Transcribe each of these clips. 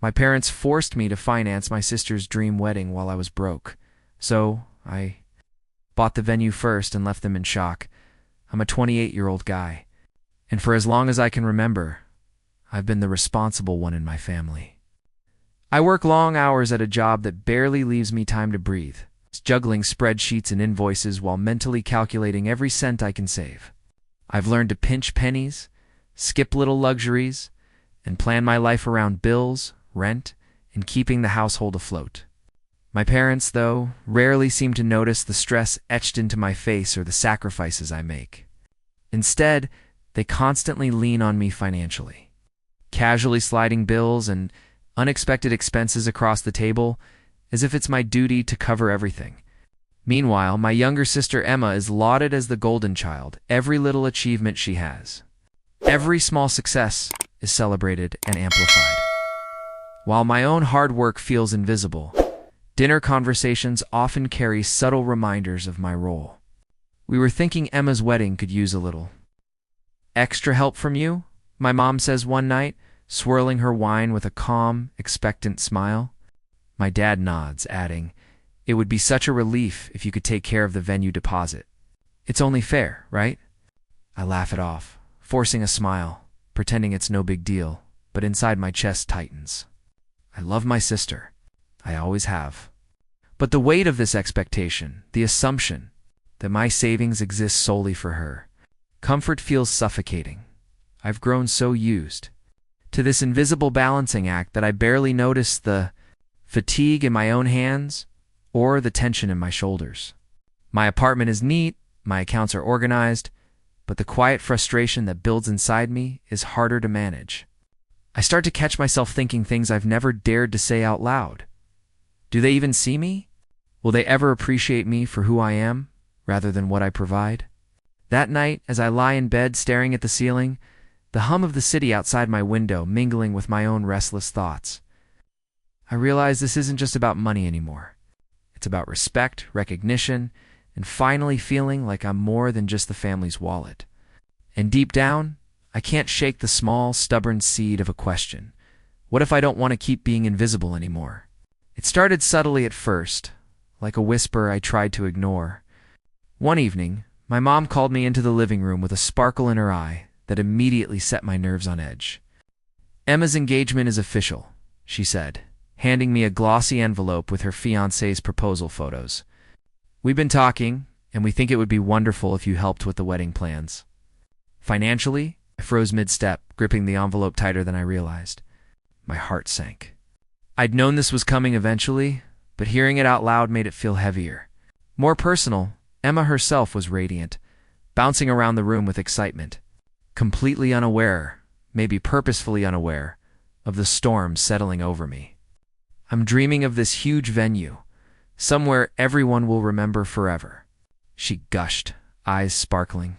My parents forced me to finance my sister's dream wedding while I was broke. So I bought the venue first and left them in shock. I'm a 28-year-old guy, and for as long as I can remember, I've been the responsible one in my family. I work long hours at a job that barely leaves me time to breathe, juggling spreadsheets and invoices while mentally calculating every cent I can save. I've learned to pinch pennies, skip little luxuries, and plan my life around bills, rent, and keeping the household afloat. My parents, though, rarely seem to notice the stress etched into my face or the sacrifices I make. Instead, they constantly lean on me financially, casually sliding bills and unexpected expenses across the table as if it's my duty to cover everything. Meanwhile, my younger sister Emma is lauded as the golden child, every little achievement she has. Every small success is celebrated and amplified. While my own hard work feels invisible, dinner conversations often carry subtle reminders of my role. We were thinking Emma's wedding could use a little extra help from you, my mom says one night, swirling her wine with a calm, expectant smile. My dad nods, adding, "It would be such a relief if you could take care of the venue deposit. It's only fair, right?" I laugh it off, forcing a smile, pretending it's no big deal, but inside my chest tightens. I love my sister. I always have. But the weight of this expectation, the assumption that my savings exist solely for her, comfort feels suffocating. I've grown so used to this invisible balancing act that I barely notice the fatigue in my own hands or the tension in my shoulders. My apartment is neat, my accounts are organized, but the quiet frustration that builds inside me is harder to manage. I start to catch myself thinking things I've never dared to say out loud. Do they even see me? Will they ever appreciate me for who I am, rather than what I provide? That night, as I lie in bed staring at the ceiling, the hum of the city outside my window mingling with my own restless thoughts, I realize this isn't just about money anymore. It's about respect, recognition, and finally feeling like I'm more than just the family's wallet. And deep down, I can't shake the small, stubborn seed of a question. What if I don't want to keep being invisible anymore? It started subtly at first, like a whisper I tried to ignore. One evening, my mom called me into the living room with a sparkle in her eye that immediately set my nerves on edge. "Emma's engagement is official," she said, handing me a glossy envelope with her fiancé's proposal photos. "We've been talking, and we think it would be wonderful if you helped with the wedding plans." Financially, I froze mid-step, gripping the envelope tighter than I realized. My heart sank. I'd known this was coming eventually, but hearing it out loud made it feel heavier. More personal, Emma herself was radiant, bouncing around the room with excitement, completely unaware, maybe purposefully unaware, of the storm settling over me. I'm dreaming of this huge venue, somewhere everyone will remember forever. She gushed, eyes sparkling.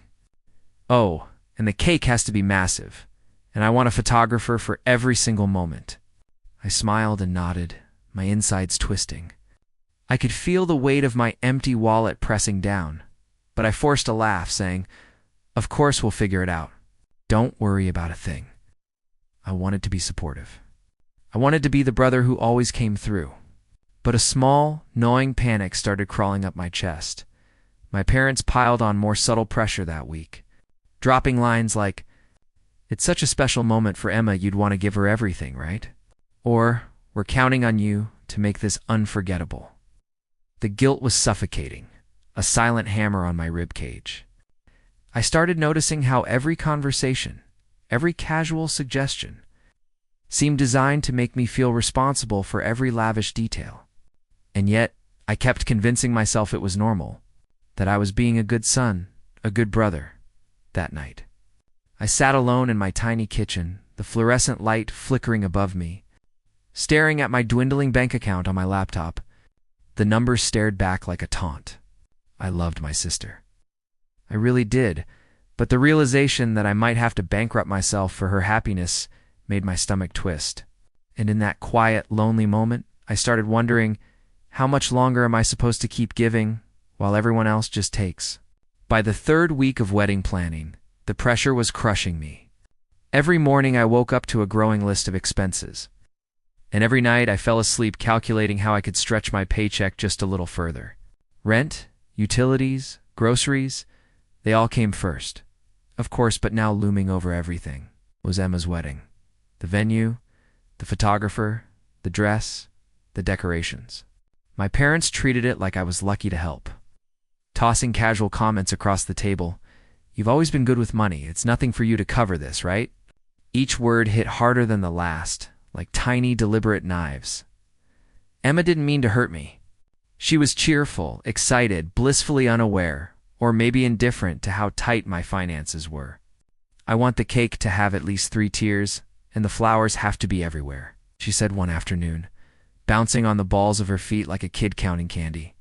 "Oh, and the cake has to be massive, and I want a photographer for every single moment." I smiled and nodded, my insides twisting. I could feel the weight of my empty wallet pressing down, but I forced a laugh, saying, "Of course we'll figure it out. Don't worry about a thing." I wanted to be supportive. I wanted to be the brother who always came through. But a small, gnawing panic started crawling up my chest. My parents piled on more subtle pressure that week, dropping lines like, "It's such a special moment for Emma, you'd want to give her everything, right?" Or, "We're counting on you to make this unforgettable." The guilt was suffocating, a silent hammer on my ribcage. I started noticing how every conversation, every casual suggestion, seemed designed to make me feel responsible for every lavish detail. And yet, I kept convincing myself it was normal, that I was being a good son, a good brother, that night. I sat alone in my tiny kitchen, the fluorescent light flickering above me, staring at my dwindling bank account on my laptop. The numbers stared back like a taunt. I loved my sister. I really did, but the realization that I might have to bankrupt myself for her happiness made my stomach twist. And in that quiet, lonely moment, I started wondering, how much longer am I supposed to keep giving while everyone else just takes? By the third week of wedding planning, the pressure was crushing me. Every morning I woke up to a growing list of expenses. And every night I fell asleep calculating how I could stretch my paycheck just a little further. Rent, utilities, groceries, they all came first. Of course, but now looming over everything was Emma's wedding. The venue, the photographer, the dress, the decorations. My parents treated it like I was lucky to help, tossing casual comments across the table. "You've always been good with money. It's nothing for you to cover this, right?" Each word hit harder than the last, like tiny, deliberate knives. Emma didn't mean to hurt me. She was cheerful, excited, blissfully unaware, or maybe indifferent to how tight my finances were. "I want the cake to have at least 3 tiers, and the flowers have to be everywhere," she said one afternoon, bouncing on the balls of her feet like a kid counting candy.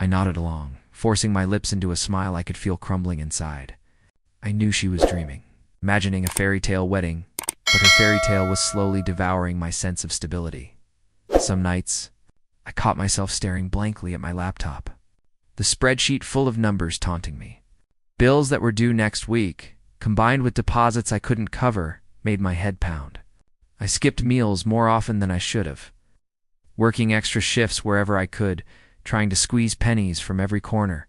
I nodded along, forcing my lips into a smile I could feel crumbling inside. I knew she was dreaming, imagining a fairy tale wedding, but her fairy tale was slowly devouring my sense of stability. Some nights, I caught myself staring blankly at my laptop, the spreadsheet full of numbers taunting me. Bills that were due next week, combined with deposits I couldn't cover, made my head pound. I skipped meals more often than I should have, working extra shifts wherever I could, trying to squeeze pennies from every corner.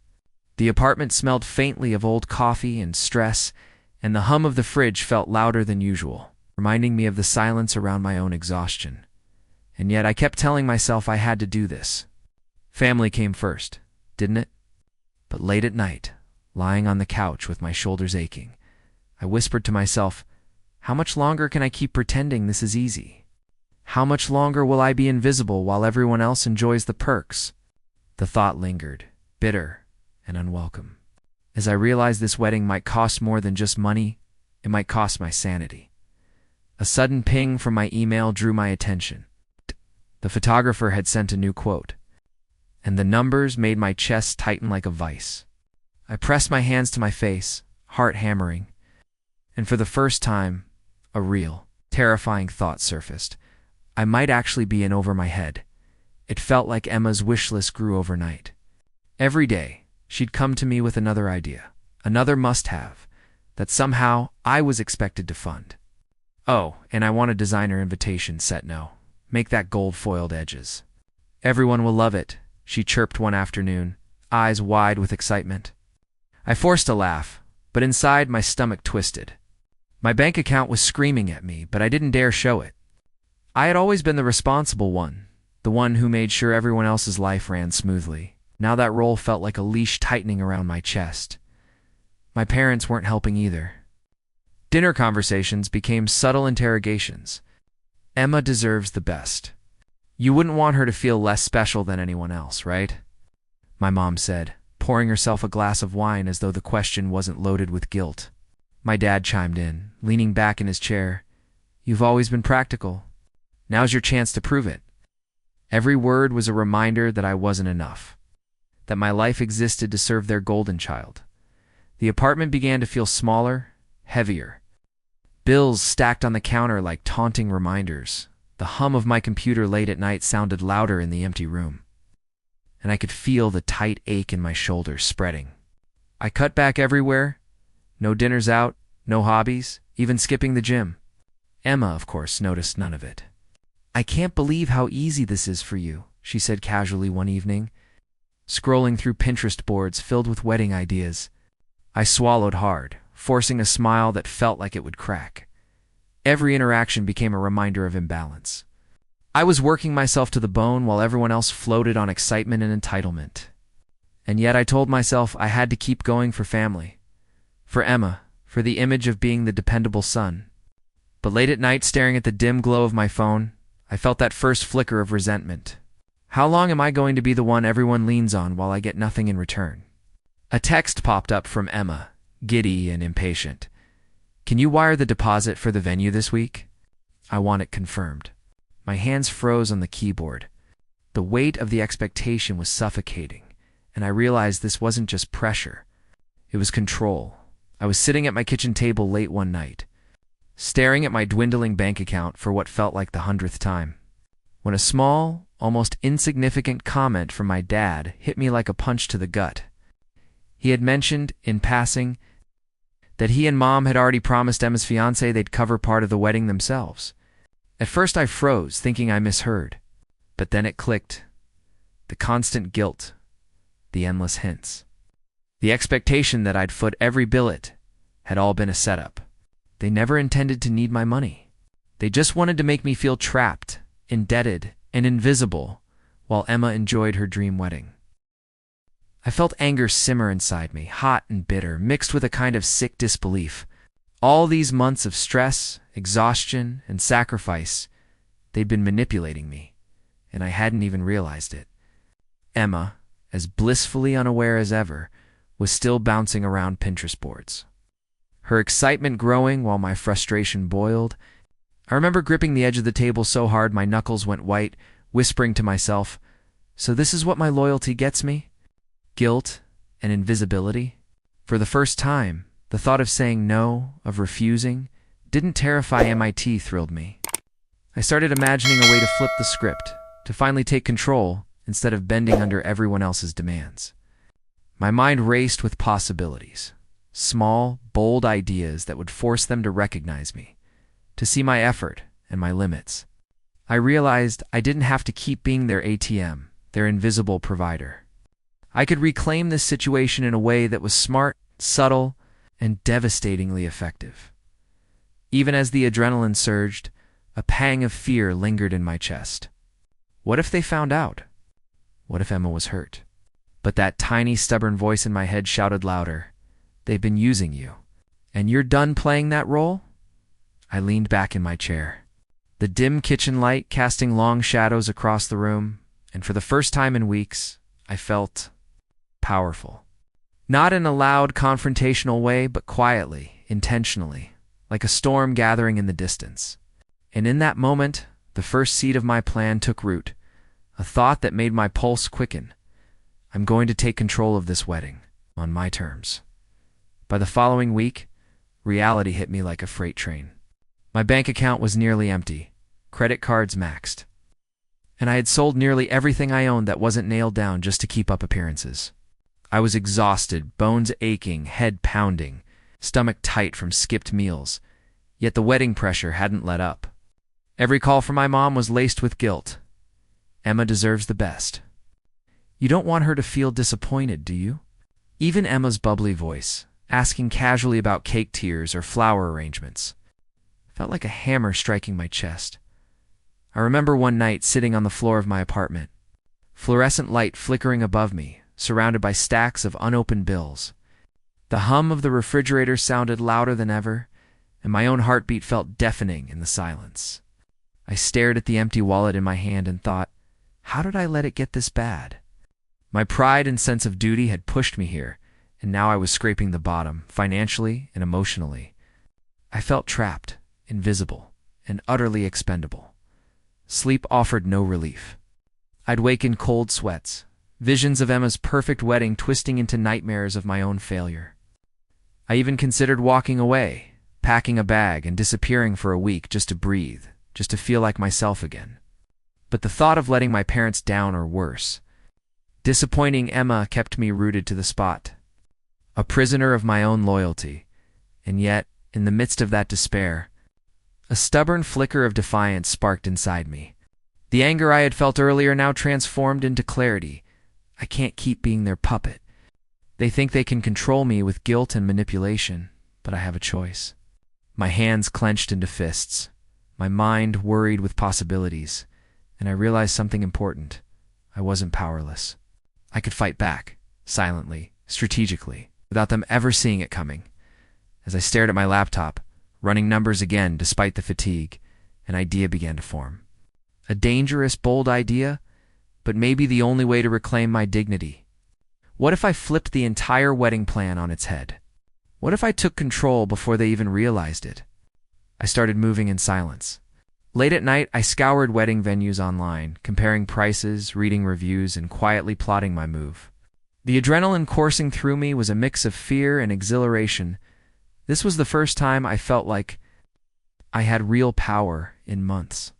The apartment smelled faintly of old coffee and stress, and the hum of the fridge felt louder than usual, reminding me of the silence around my own exhaustion. And yet I kept telling myself I had to do this. Family came first, didn't it? But late at night, lying on the couch with my shoulders aching, I whispered to myself, how much longer can I keep pretending this is easy? How much longer will I be invisible while everyone else enjoys the perks? The thought lingered, bitter and unwelcome, as I realized this wedding might cost more than just money. It might cost my sanity. A sudden ping from my email drew my attention. The photographer had sent a new quote, and the numbers made my chest tighten like a vice. I pressed my hands to my face, heart hammering, and for the first time, a real, terrifying thought surfaced. I might actually be in over my head. It felt like Emma's wish list grew overnight. Every day, she'd come to me with another idea, another must-have, that somehow I was expected to fund. "Oh, and I want a designer invitation set now. Make that gold-foiled edges. Everyone will love it," she chirped one afternoon, eyes wide with excitement. I forced a laugh, but inside my stomach twisted. My bank account was screaming at me, but I didn't dare show it. I had always been the responsible one, the one who made sure everyone else's life ran smoothly. Now that role felt like a leash tightening around my chest. My parents weren't helping either. Dinner conversations became subtle interrogations. "Emma deserves the best. You wouldn't want her to feel less special than anyone else, right?" my mom said, pouring herself a glass of wine as though the question wasn't loaded with guilt. My dad chimed in, leaning back in his chair. "You've always been practical. Now's your chance to prove it." Every word was a reminder that I wasn't enough, that my life existed to serve their golden child. The apartment began to feel smaller, heavier. Bills stacked on the counter like taunting reminders. The hum of my computer late at night sounded louder in the empty room, and I could feel the tight ache in my shoulders spreading. I cut back everywhere. No dinners out, no hobbies, even skipping the gym. Emma, of course, noticed none of it. "I can't believe how easy this is for you," she said casually one evening, scrolling through Pinterest boards filled with wedding ideas. I swallowed hard, forcing a smile that felt like it would crack. Every interaction became a reminder of imbalance. I was working myself to the bone while everyone else floated on excitement and entitlement. And yet I told myself I had to keep going for family, for Emma, for the image of being the dependable son. But late at night, staring at the dim glow of my phone, I felt that first flicker of resentment. How long am I going to be the one everyone leans on while I get nothing in return? A text popped up from Emma, giddy and impatient. "Can you wire the deposit for the venue this week? I want it confirmed." My hands froze on the keyboard. The weight of the expectation was suffocating, and I realized this wasn't just pressure. It was control. I was sitting at my kitchen table late one night, staring at my dwindling bank account for what felt like the 100th time, when a small, almost insignificant comment from my dad hit me like a punch to the gut. He had mentioned, in passing, that he and Mom had already promised Emma's fiancé they'd cover part of the wedding themselves. At first I froze, thinking I misheard. But then it clicked. The constant guilt. The endless hints. The expectation that I'd foot every billet had all been a setup. They never intended to need my money. They just wanted to make me feel trapped, indebted, and invisible while Emma enjoyed her dream wedding. I felt anger simmer inside me, hot and bitter, mixed with a kind of sick disbelief. All these months of stress, exhaustion, and sacrifice, they'd been manipulating me, and I hadn't even realized it. Emma, as blissfully unaware as ever, was still bouncing around Pinterest boards. Her excitement growing while my frustration boiled. I remember gripping the edge of the table so hard my knuckles went white, whispering to myself, "So this is what my loyalty gets me? Guilt and invisibility?" For the first time, the thought of saying no, of refusing, didn't terrify MIT thrilled me. I started imagining a way to flip the script, to finally take control instead of bending under everyone else's demands. My mind raced with possibilities, small, bold ideas that would force them to recognize me, to see my effort and my limits. I realized I didn't have to keep being their ATM, their invisible provider. I could reclaim this situation in a way that was smart, subtle, and devastatingly effective. Even as the adrenaline surged, a pang of fear lingered in my chest. What if they found out? What if Emma was hurt? But that tiny, stubborn voice in my head shouted louder, "They've been using you. And you're done playing that role?" I leaned back in my chair, the dim kitchen light casting long shadows across the room, and for the first time in weeks, I felt powerful. Not in a loud, confrontational way, but quietly, intentionally, like a storm gathering in the distance. And in that moment, the first seed of my plan took root, a thought that made my pulse quicken. I'm going to take control of this wedding, on my terms. By the following week, reality hit me like a freight train. My bank account was nearly empty, credit cards maxed, and I had sold nearly everything I owned that wasn't nailed down just to keep up appearances. I was exhausted, bones aching, head pounding, stomach tight from skipped meals, yet the wedding pressure hadn't let up. Every call from my mom was laced with guilt. Emma deserves the best. You don't want her to feel disappointed, do you? Even Emma's bubbly voice, asking casually about cake tiers or flower arrangements, felt like a hammer striking my chest. I remember one night sitting on the floor of my apartment, fluorescent light flickering above me, surrounded by stacks of unopened bills. The hum of the refrigerator sounded louder than ever, and my own heartbeat felt deafening in the silence. I stared at the empty wallet in my hand and thought, how did I let it get this bad? My pride and sense of duty had pushed me here, and now I was scraping the bottom, financially and emotionally. I felt trapped, invisible, and utterly expendable. Sleep offered no relief. I'd wake in cold sweats, visions of Emma's perfect wedding twisting into nightmares of my own failure. I even considered walking away, packing a bag, and disappearing for a week just to breathe, just to feel like myself again. But the thought of letting my parents down or worse, disappointing Emma, kept me rooted to the spot, a prisoner of my own loyalty. And yet, in the midst of that despair, a stubborn flicker of defiance sparked inside me. The anger I had felt earlier now transformed into clarity. I can't keep being their puppet. They think they can control me with guilt and manipulation, but I have a choice. My hands clenched into fists, my mind worried with possibilities, and I realized something important. I wasn't powerless. I could fight back, silently, strategically, without them ever seeing it coming. As I stared at my laptop, running numbers again despite the fatigue, an idea began to form. A dangerous, bold idea, but maybe the only way to reclaim my dignity. What if I flipped the entire wedding plan on its head? What if I took control before they even realized it? I started moving in silence. Late at night, I scoured wedding venues online, comparing prices, reading reviews, and quietly plotting my move. The adrenaline coursing through me was a mix of fear and exhilaration. This was the first time I felt like I had real power in months.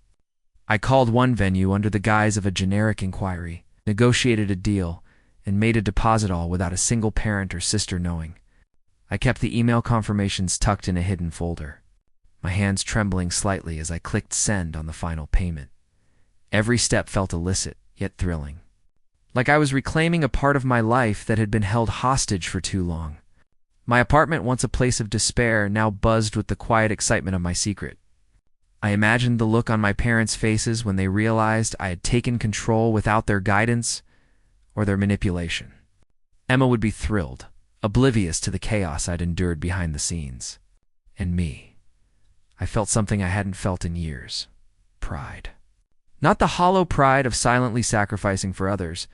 I called one venue under the guise of a generic inquiry, negotiated a deal, and made a deposit all without a single parent or sister knowing. I kept the email confirmations tucked in a hidden folder. my hands trembling slightly as I clicked send on the final payment. Every step felt illicit, yet thrilling. Like I was reclaiming a part of my life that had been held hostage for too long. My apartment, once a place of despair, now buzzed with the quiet excitement of my secret. I imagined the look on my parents' faces when they realized I had taken control without their guidance or their manipulation. Emma would be thrilled, oblivious to the chaos I'd endured behind the scenes. And me. I felt something I hadn't felt in years. Pride. Not the hollow pride of silently sacrificing for others,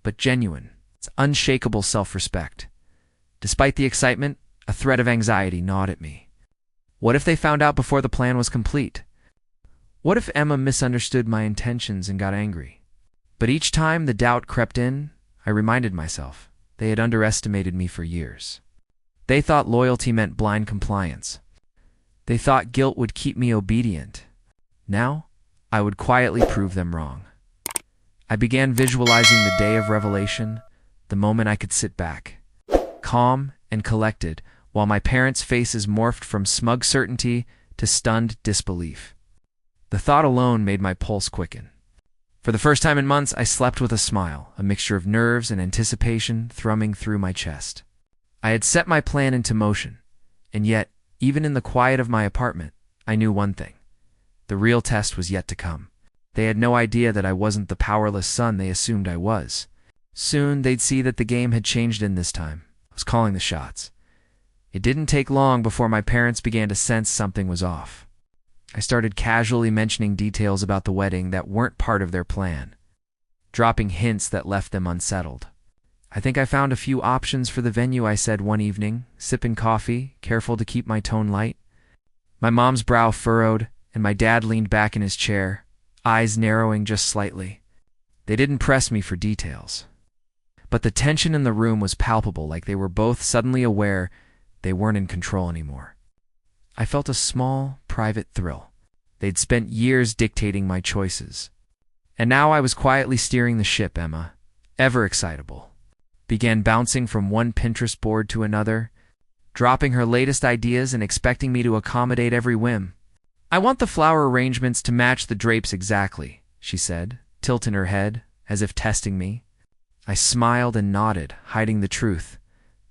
but genuine, unshakable self-respect. Despite the excitement, a thread of anxiety gnawed at me. What if they found out before the plan was complete? What if Emma misunderstood my intentions and got angry? But each time the doubt crept in, I reminded myself they had underestimated me for years. They thought loyalty meant blind compliance. They thought guilt would keep me obedient. Now, I would quietly prove them wrong. I began visualizing the day of revelation, the moment I could sit back, calm and collected, while my parents' faces morphed from smug certainty to stunned disbelief. The thought alone made my pulse quicken. For the first time in months, I slept with a smile, a mixture of nerves and anticipation thrumming through my chest. I had set my plan into motion, and yet, even in the quiet of my apartment, I knew one thing. The real test was yet to come. They had no idea that I wasn't the powerless son they assumed I was. Soon, they'd see that the game had changed in this time. I was calling the shots. It didn't take long before my parents began to sense something was off. I started casually mentioning details about the wedding that weren't part of their plan, dropping hints that left them unsettled. I think I found a few options for the venue, I said one evening, sipping coffee, careful to keep my tone light. My mom's brow furrowed, and my dad leaned back in his chair, eyes narrowing just slightly. They didn't press me for details. But the tension in the room was palpable, like they were both suddenly aware they weren't in control anymore. I felt a small, private thrill. They'd spent years dictating my choices. And now I was quietly steering the ship. Emma, ever excitable, began bouncing from one Pinterest board to another, dropping her latest ideas and expecting me to accommodate every whim. "I want the flower arrangements to match the drapes exactly," she said, tilting her head, as if testing me. I smiled and nodded, hiding the truth.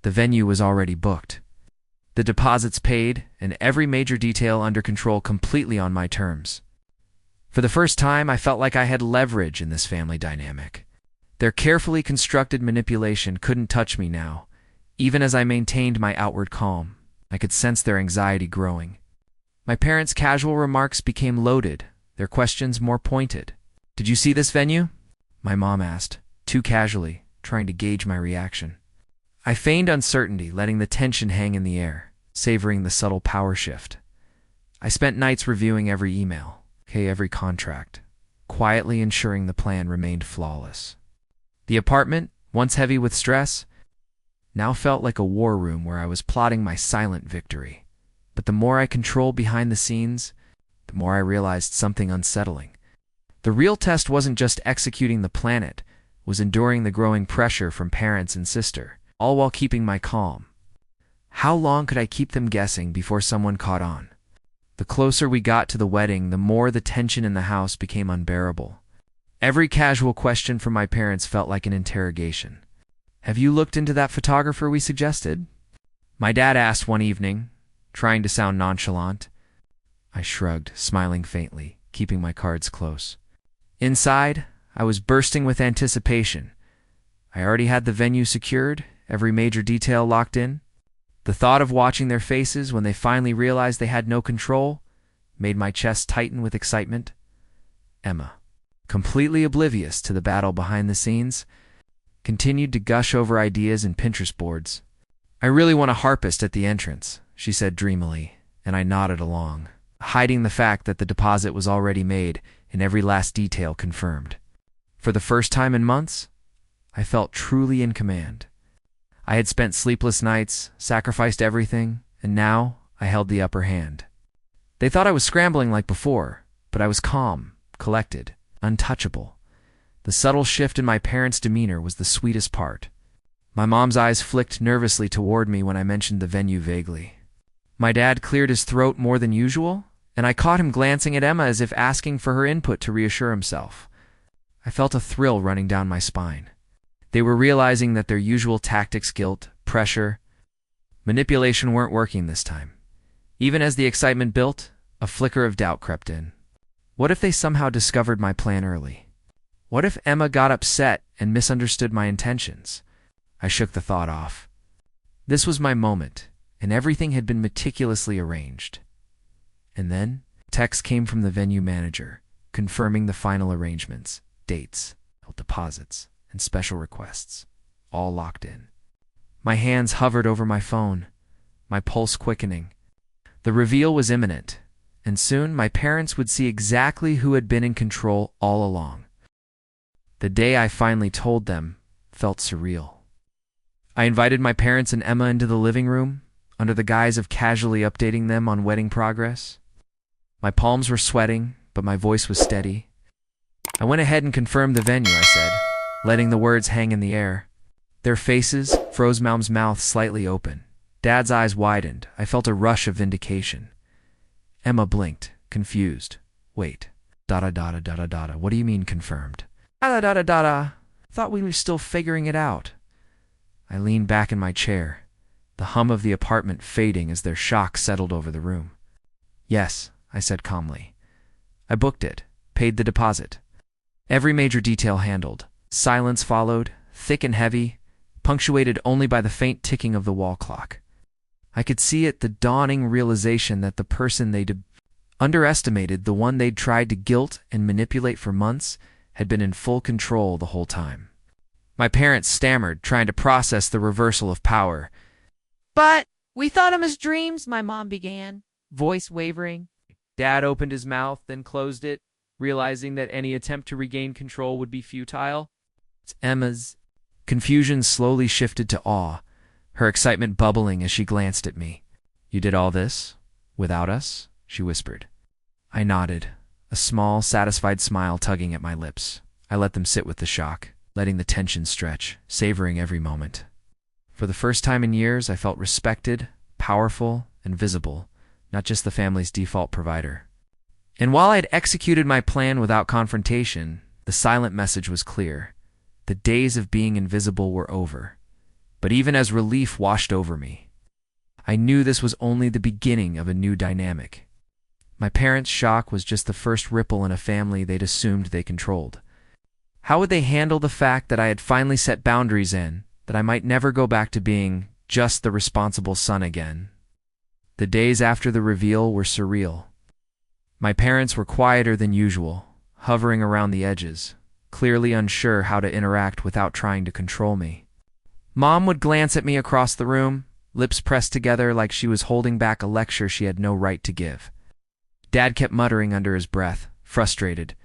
The venue was already booked. The deposits paid, and every major detail under control completely on my terms. For the first time, I felt like I had leverage in this family dynamic. Their carefully constructed manipulation couldn't touch me now. Even as I maintained my outward calm, I could sense their anxiety growing. My parents' casual remarks became loaded, their questions more pointed. "Did you see this venue?" my mom asked, too casually, trying to gauge my reaction. I feigned uncertainty, letting the tension hang in the air, savoring the subtle power shift. I spent nights reviewing every email, every contract, quietly ensuring the plan remained flawless. The apartment, once heavy with stress, now felt like a war room where I was plotting my silent victory. But the more I controlled behind the scenes, the more I realized something unsettling. The real test wasn't just executing the plan, it was enduring the growing pressure from parents and sister, all while keeping my calm. How long could I keep them guessing before someone caught on? The closer we got to the wedding, the more the tension in the house became unbearable. Every casual question from my parents felt like an interrogation. "Have you looked into that photographer we suggested?" my dad asked one evening, trying to sound nonchalant. I shrugged, smiling faintly, keeping my cards close. Inside, I was bursting with anticipation. I already had the venue secured, every major detail locked in. The thought of watching their faces when they finally realized they had no control made my chest tighten with excitement. Emma, completely oblivious to the battle behind the scenes, continued to gush over ideas and Pinterest boards. "I really want a harpist at the entrance," she said dreamily, and I nodded along, hiding the fact that the deposit was already made and every last detail confirmed. For the first time in months, I felt truly in command. I had spent sleepless nights, sacrificed everything, and now I held the upper hand. They thought I was scrambling like before, but I was calm, collected, untouchable. The subtle shift in my parents' demeanor was the sweetest part. My mom's eyes flicked nervously toward me when I mentioned the venue vaguely. My dad cleared his throat more than usual, and I caught him glancing at Emma as if asking for her input to reassure himself. I felt a thrill running down my spine. They were realizing that their usual tactics, guilt, pressure, manipulation weren't working this time. Even as the excitement built, a flicker of doubt crept in. What if they somehow discovered my plan early? What if Emma got upset and misunderstood my intentions? I shook the thought off. This was my moment, and everything had been meticulously arranged. And then, text came from the venue manager, confirming the final arrangements, dates, deposits, and special requests, all locked in. My hands hovered over my phone, my pulse quickening. The reveal was imminent, and soon my parents would see exactly who had been in control all along. The day I finally told them felt surreal. I invited my parents and Emma into the living room, under the guise of casually updating them on wedding progress. My palms were sweating, but my voice was steady. I went ahead and confirmed the venue, I said, letting the words hang in the air. Their faces froze. Mom's mouth slightly open. Dad's eyes widened. I felt a rush of vindication. Emma blinked, confused. Wait. What do you mean confirmed? Thought we were still figuring it out. I leaned back in my chair, the hum of the apartment fading as their shock settled over the room. Yes, I said calmly. I booked it, paid the deposit. Every major detail handled. Silence followed, thick and heavy, punctuated only by the faint ticking of the wall clock. I could see it, the dawning realization that the person they'd underestimated, the one they'd tried to guilt and manipulate for months, had been in full control the whole time. My parents stammered, trying to process the reversal of power. But we thought 'em as dreams, my mom began, voice wavering. Dad opened his mouth, then closed it, realizing that any attempt to regain control would be futile. Emma's confusion slowly shifted to awe, her excitement bubbling as she glanced at me. You did all this? Without us? She whispered. I nodded, a small, satisfied smile tugging at my lips. I let them sit with the shock, letting the tension stretch, savoring every moment. For the first time in years, I felt respected, powerful, and visible, not just the family's default provider. And while I'd executed my plan without confrontation, the silent message was clear. The days of being invisible were over. But even as relief washed over me, I knew this was only the beginning of a new dynamic. My parents' shock was just the first ripple in a family they'd assumed they controlled. How would they handle the fact that I had finally set boundaries in, that I might never go back to being just the responsible son again? The days after the reveal were surreal. My parents were quieter than usual, hovering around the edges, clearly unsure how to interact without trying to control me. Mom would glance at me across the room, lips pressed together like she was holding back a lecture she had no right to give. Dad kept muttering under his breath, frustrated,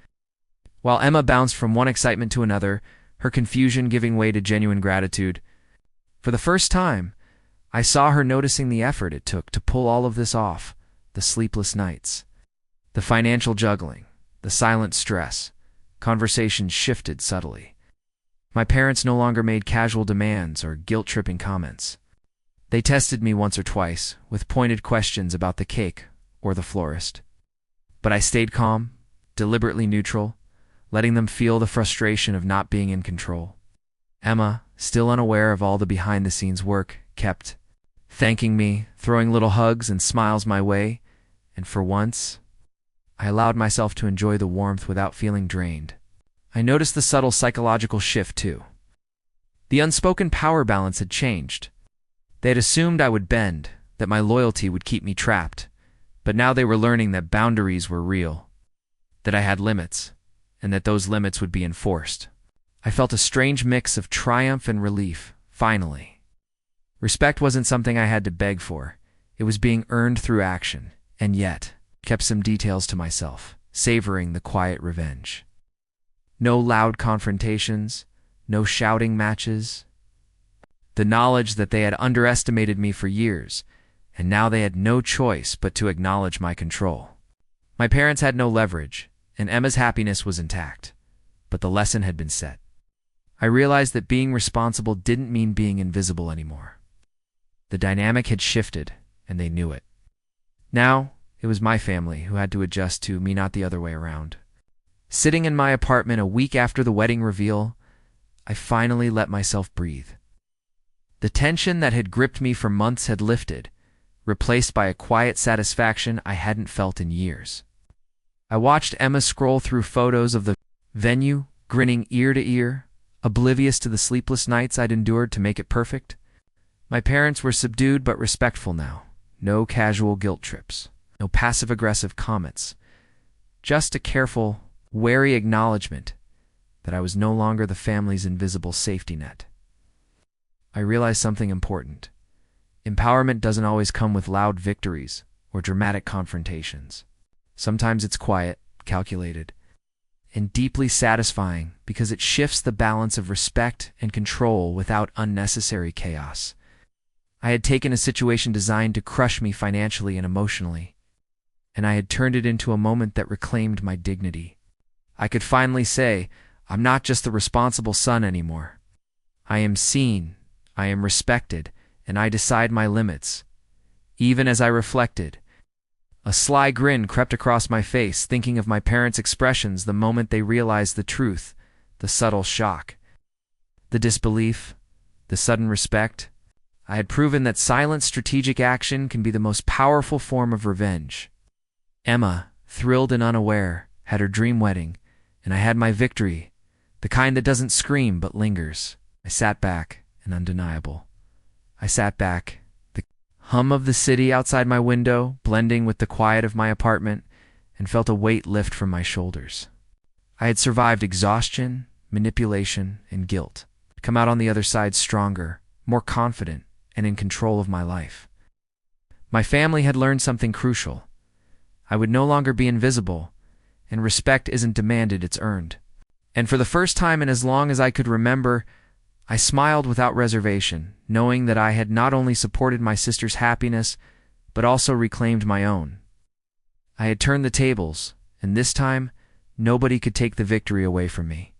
while Emma bounced from one excitement to another, her confusion giving way to genuine gratitude. For the first time, I saw her noticing the effort it took to pull all of this off, the sleepless nights, the financial juggling, the silent stress. Conversations shifted subtly. My parents no longer made casual demands or guilt-tripping comments. They tested me once or twice, with pointed questions about the cake or the florist. But I stayed calm, deliberately neutral, letting them feel the frustration of not being in control. Emma, still unaware of all the behind-the-scenes work, kept thanking me, throwing little hugs and smiles my way, and for once, I allowed myself to enjoy the warmth without feeling drained. I noticed the subtle psychological shift, too. The unspoken power balance had changed. They had assumed I would bend, that my loyalty would keep me trapped, but now they were learning that boundaries were real, that I had limits, and that those limits would be enforced. I felt a strange mix of triumph and relief, finally. Respect wasn't something I had to beg for. It was being earned through action, and yet, kept some details to myself, savoring the quiet revenge. No loud confrontations, no shouting matches. The knowledge that they had underestimated me for years, and now they had no choice but to acknowledge my control. My parents had no leverage, and Emma's happiness was intact, but the lesson had been set. I realized that being responsible didn't mean being invisible anymore. The dynamic had shifted, and they knew it. Now, it was my family who had to adjust to me, not the other way around. Sitting in my apartment a week after the wedding reveal, I finally let myself breathe. The tension that had gripped me for months had lifted, replaced by a quiet satisfaction I hadn't felt in years. I watched Emma scroll through photos of the venue, grinning ear to ear, oblivious to the sleepless nights I'd endured to make it perfect. My parents were subdued but respectful now. No casual guilt trips, no passive-aggressive comments, just a careful, wary acknowledgement that I was no longer the family's invisible safety net. I realized something important. Empowerment doesn't always come with loud victories or dramatic confrontations. Sometimes it's quiet, calculated, and deeply satisfying because it shifts the balance of respect and control without unnecessary chaos. I had taken a situation designed to crush me financially and emotionally, and I had turned it into a moment that reclaimed my dignity. I could finally say, I'm not just the responsible son anymore. I am seen, I am respected, and I decide my limits. Even as I reflected, a sly grin crept across my face, thinking of my parents' expressions the moment they realized the truth, the subtle shock, the disbelief, the sudden respect. I had proven that silent strategic action can be the most powerful form of revenge. Emma, thrilled and unaware, had her dream wedding, and I had my victory, the kind that doesn't scream but lingers. I sat back, and undeniable. I sat back, the hum of the city outside my window blending with the quiet of my apartment, and felt a weight lift from my shoulders. I had survived exhaustion, manipulation, and guilt, come out on the other side stronger, more confident, and in control of my life. My family had learned something crucial. I would no longer be invisible, and respect isn't demanded, it's earned. And for the first time in as long as I could remember, I smiled without reservation, knowing that I had not only supported my sister's happiness, but also reclaimed my own. I had turned the tables, and this time, nobody could take the victory away from me.